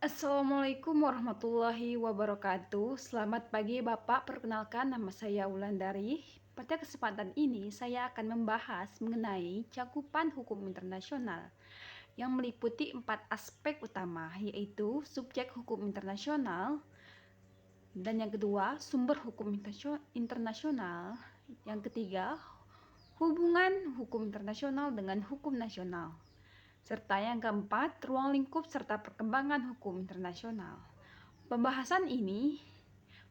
Assalamualaikum warahmatullahi wabarakatuh. Selamat pagi Bapak, perkenalkan nama saya Wulandari. Pada kesempatan ini saya akan membahas mengenai cakupan hukum internasional yang meliputi 4 aspek utama, yaitu subjek hukum internasional, dan yang kedua sumber hukum internasional, yang ketiga hubungan hukum internasional dengan hukum nasional, serta yang keempat, ruang lingkup serta perkembangan hukum internasional. Pembahasan ini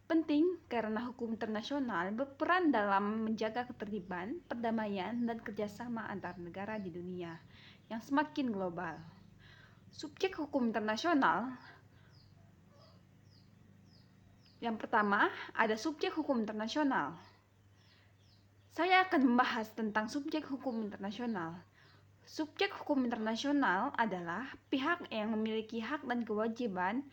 penting karena hukum internasional berperan dalam menjaga ketertiban, perdamaian, dan kerjasama antar negara di dunia yang semakin global. Subjek hukum internasional yang pertama ada subjek hukum internasional. Saya akan membahas tentang subjek hukum internasional. Subjek hukum internasional adalah pihak yang memiliki hak dan kewajiban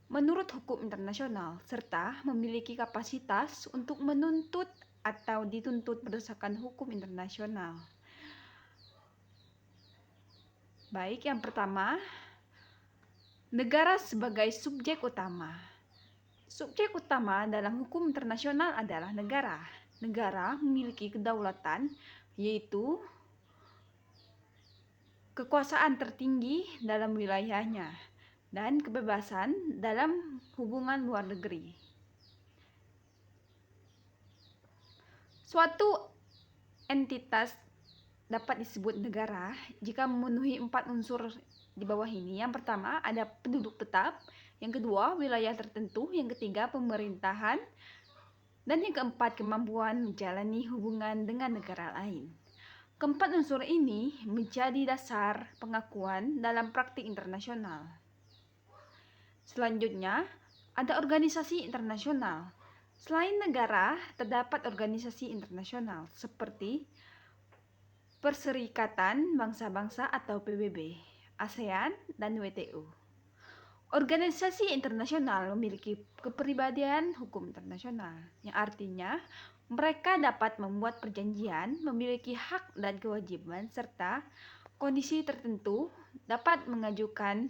menurut hukum internasional serta memiliki kapasitas untuk menuntut atau dituntut berdasarkan hukum internasional. Baik, yang pertama, negara sebagai subjek utama. Subjek utama dalam hukum internasional adalah negara. Negara memiliki kedaulatan, yaitu kekuasaan tertinggi dalam wilayahnya dan kebebasan dalam hubungan luar negeri. Suatu entitas dapat disebut negara jika memenuhi 4 unsur di bawah ini. Yang pertama ada penduduk tetap, yang kedua wilayah tertentu, yang ketiga pemerintahan, dan yang keempat kemampuan menjalani hubungan dengan negara lain. Keempat unsur ini menjadi dasar pengakuan dalam praktik internasional. Selanjutnya, ada organisasi internasional. Selain negara, terdapat organisasi internasional seperti Perserikatan Bangsa-Bangsa atau PBB, ASEAN, dan WTO. Organisasi internasional memiliki kepribadian hukum internasional, yang artinya mereka dapat membuat perjanjian, memiliki hak dan kewajiban, serta kondisi tertentu dapat mengajukan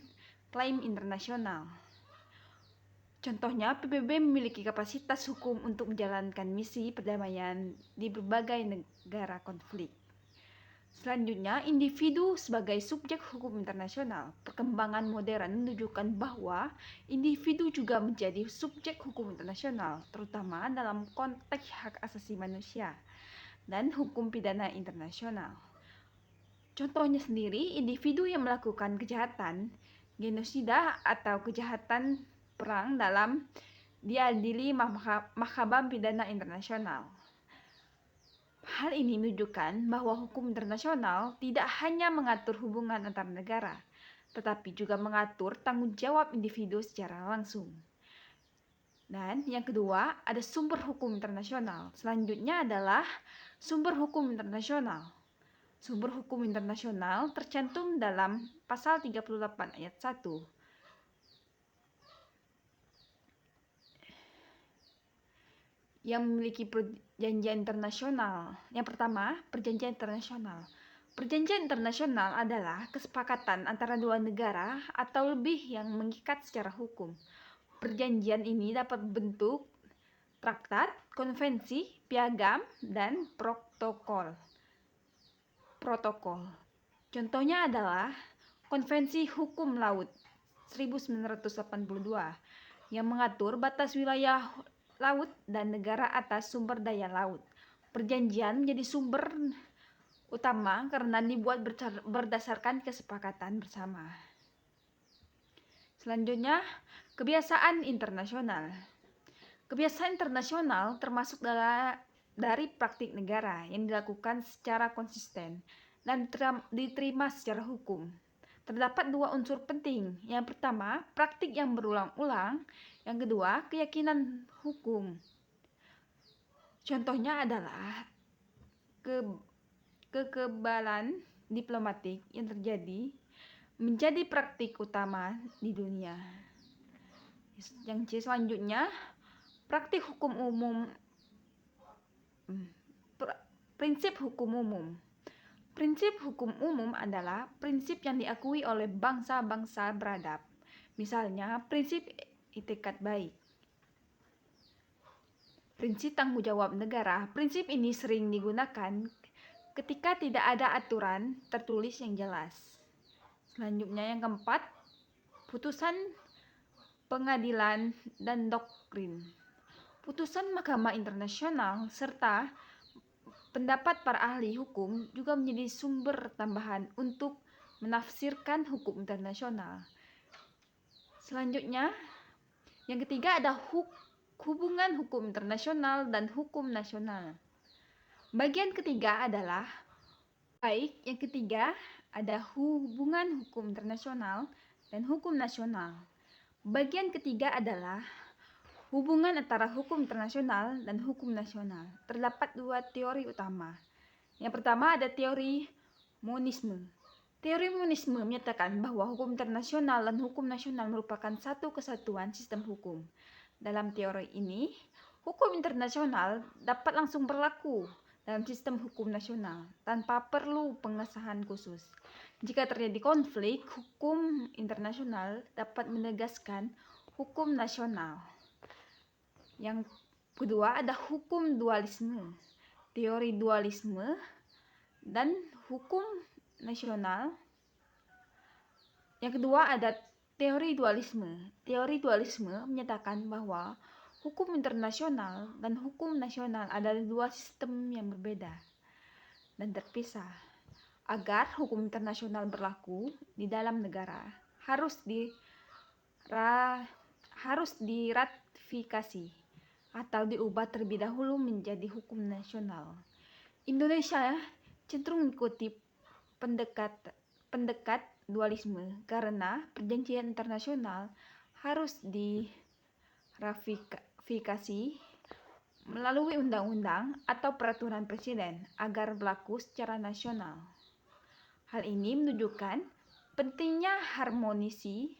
klaim internasional. Contohnya, PBB memiliki kapasitas hukum untuk menjalankan misi perdamaian di berbagai negara konflik. Selanjutnya, individu sebagai subjek hukum internasional. Perkembangan modern menunjukkan bahwa individu juga menjadi subjek hukum internasional, terutama dalam konteks hak asasi manusia dan hukum pidana internasional. Contohnya sendiri, individu yang melakukan kejahatan genosida atau kejahatan perang dalam diadili Mahkamah Pidana Internasional. Hal ini menunjukkan bahwa hukum internasional tidak hanya mengatur hubungan antar negara, tetapi juga mengatur tanggung jawab individu secara langsung. Dan yang kedua, ada sumber hukum internasional. Selanjutnya adalah sumber hukum internasional. Sumber hukum internasional tercantum dalam pasal 38 ayat 1. Yang memiliki perjanjian internasional. Yang pertama, perjanjian internasional. Perjanjian internasional adalah kesepakatan antara dua negara atau lebih yang mengikat secara hukum. Perjanjian ini dapat bentuk traktat, konvensi, piagam, dan protokol. Contohnya adalah Konvensi Hukum Laut 1982 yang mengatur batas wilayah laut dan negara atas sumber daya laut. Perjanjian menjadi sumber utama karena dibuat berdasarkan kesepakatan bersama. Selanjutnya, kebiasaan internasional. Kebiasaan internasional termasuk dari praktik negara yang dilakukan secara konsisten dan diterima secara hukum. Terdapat dua unsur penting. Yang pertama, praktik yang berulang-ulang. Yang kedua, keyakinan hukum. Contohnya adalah kekebalan diplomatik yang terjadi menjadi praktik utama di dunia. Yang C selanjutnya, praktik hukum umum. Prinsip hukum umum. Prinsip hukum umum adalah prinsip yang diakui oleh bangsa-bangsa beradab Misalnya, prinsip itikat baik. Prinsip tanggung jawab negara. Prinsip ini sering digunakan ketika tidak ada aturan tertulis yang jelas. Selanjutnya yang keempat, putusan pengadilan dan doktrin. Putusan Mahkamah Internasional serta pendapat para ahli hukum juga menjadi sumber tambahan untuk menafsirkan hukum internasional. Selanjutnya, yang ketiga ada hubungan hukum internasional dan hukum nasional. Bagian ketiga adalah yang ketiga ada hubungan hukum internasional dan hukum nasional. Bagian ketiga adalah hubungan antara hukum internasional dan hukum nasional. Terdapat dua teori utama. Yang pertama ada teori monisme. Teori monisme menyatakan bahwa hukum internasional dan hukum nasional merupakan satu kesatuan sistem hukum. Dalam teori ini, hukum internasional dapat langsung berlaku dalam sistem hukum nasional tanpa perlu pengesahan khusus. Jika terjadi konflik, hukum internasional dapat menegaskan hukum nasional. Yang kedua ada hukum dualisme. Teori dualisme dan hukum nasional. Yang kedua ada teori dualisme. Teori dualisme menyatakan bahwa hukum internasional dan hukum nasional adalah dua sistem yang berbeda dan terpisah. Agar hukum internasional berlaku di dalam negara harus diratifikasi atau diubah terlebih dahulu menjadi hukum nasional. Indonesia cenderung mengikuti pendekat dualisme karena perjanjian internasional harus diratifikasi melalui undang-undang atau peraturan presiden agar berlaku secara nasional. Hal ini menunjukkan pentingnya harmonisasi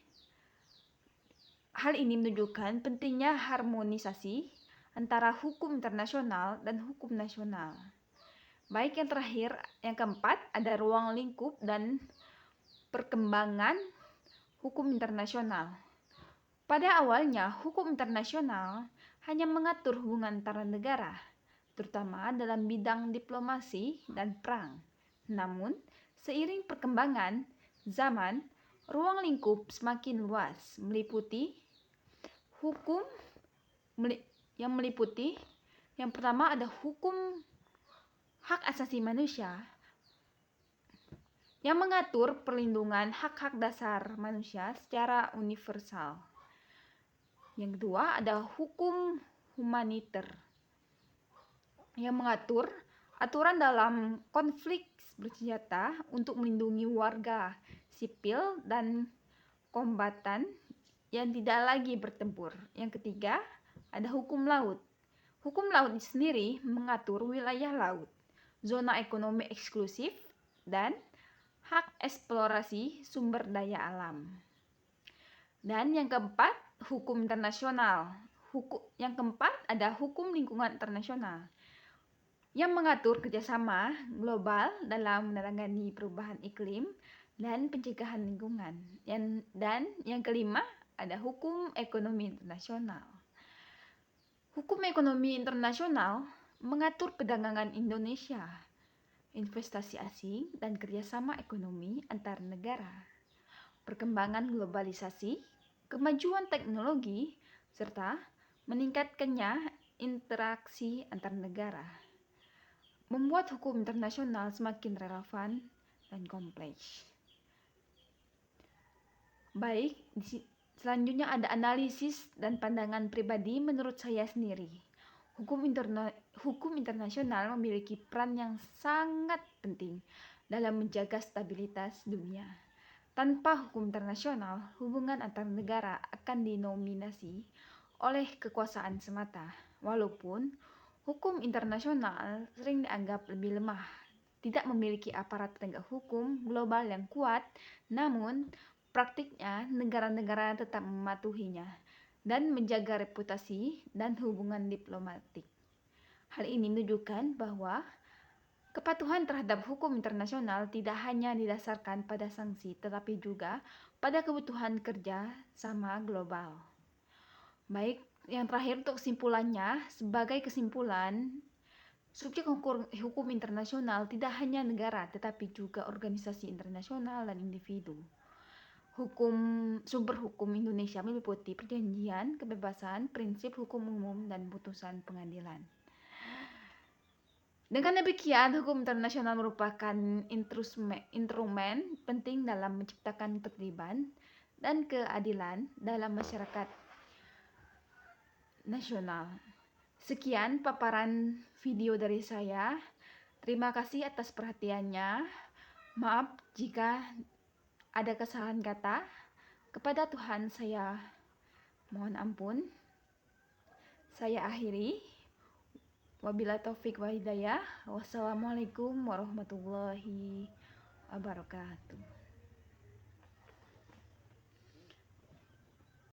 antara hukum internasional dan hukum nasional. Baik, yang terakhir, yang keempat ada ruang lingkup dan perkembangan hukum internasional. Pada awalnya, hukum internasional hanya mengatur hubungan antara negara, terutama dalam bidang diplomasi dan perang. Namun, seiring perkembangan zaman, ruang lingkup semakin luas, meliputi yang pertama ada hukum hak asasi manusia yang mengatur perlindungan hak-hak dasar manusia secara universal. Yang kedua ada hukum humaniter yang mengatur aturan dalam konflik bersenjata untuk melindungi warga sipil dan kombatan yang tidak lagi bertempur. Yang ketiga ada hukum laut. Hukum laut sendiri mengatur wilayah laut, zona ekonomi eksklusif, dan hak eksplorasi sumber daya alam. Dan yang keempat, hukum internasional. Yang keempat ada hukum lingkungan internasional yang mengatur kerjasama global dalam menangani perubahan iklim dan pencegahan lingkungan. Dan yang kelima ada hukum ekonomi internasional. Hukum ekonomi internasional mengatur perdagangan Indonesia, investasi asing, dan kerjasama ekonomi antar negara, perkembangan globalisasi, kemajuan teknologi, serta meningkatkannya interaksi antar negara, membuat hukum internasional semakin relevan dan kompleks. Baik, selanjutnya ada analisis dan pandangan pribadi menurut saya sendiri. Hukum internasional memiliki peran yang sangat penting dalam menjaga stabilitas dunia. Tanpa hukum internasional, hubungan antar negara akan dinominasi oleh kekuasaan semata. Walaupun hukum internasional sering dianggap lebih lemah, tidak memiliki aparat penegak hukum global yang kuat, namun praktiknya negara-negara tetap mematuhinya dan menjaga reputasi dan hubungan diplomatik. Hal ini menunjukkan bahwa kepatuhan terhadap hukum internasional tidak hanya didasarkan pada sanksi, tetapi juga pada kebutuhan kerja sama global. Baik, yang terakhir untuk kesimpulannya, sebagai kesimpulan, subjek hukum internasional tidak hanya negara, tetapi juga organisasi internasional dan individu. Sumber hukum Indonesia meliputi perjanjian, kebebasan, prinsip hukum umum, dan putusan pengadilan. Dengan demikian, hukum internasional merupakan instrumen penting dalam menciptakan ketertiban dan keadilan dalam masyarakat nasional. Sekian paparan video dari saya. Terima kasih atas perhatiannya. Maaf jika ada kesalahan kata. Kepada Tuhan saya mohon ampun. Saya akhiri. Wabillahi taufik wa hidayah. Wassalamualaikum warahmatullahi wabarakatuh.